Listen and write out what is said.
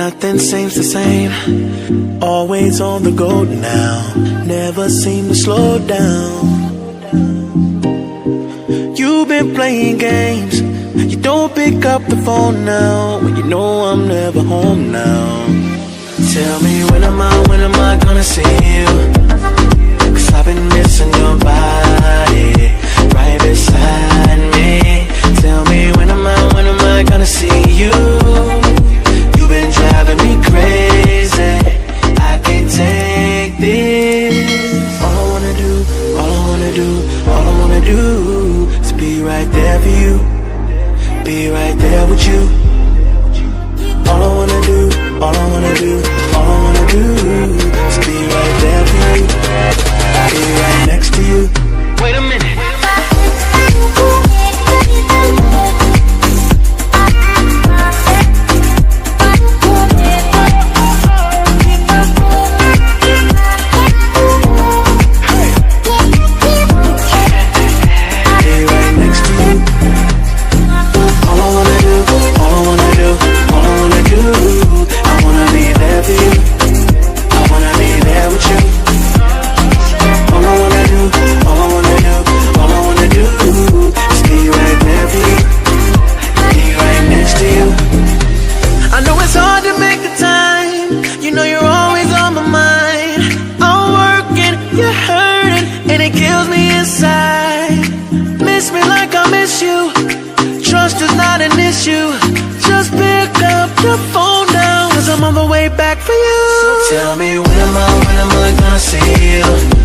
nothing seems the same. Always on the go now, never seem to slow down. You've been playing games, you don't pick up the phone now, when you know I'm never home now. Tell me when am I gonna see you? 'Cause I've been missing your body right beside me. Tell me when am I gonna see you? You've been driving me crazy, I can't take this. All I wanna do is be right there for you, be right there with you. All I wanna do is be right there for you, be right next to you. Wait a minute. Just pick up your phone now, 'cause I'm on the way back for you. So tell me when am I gonna see you?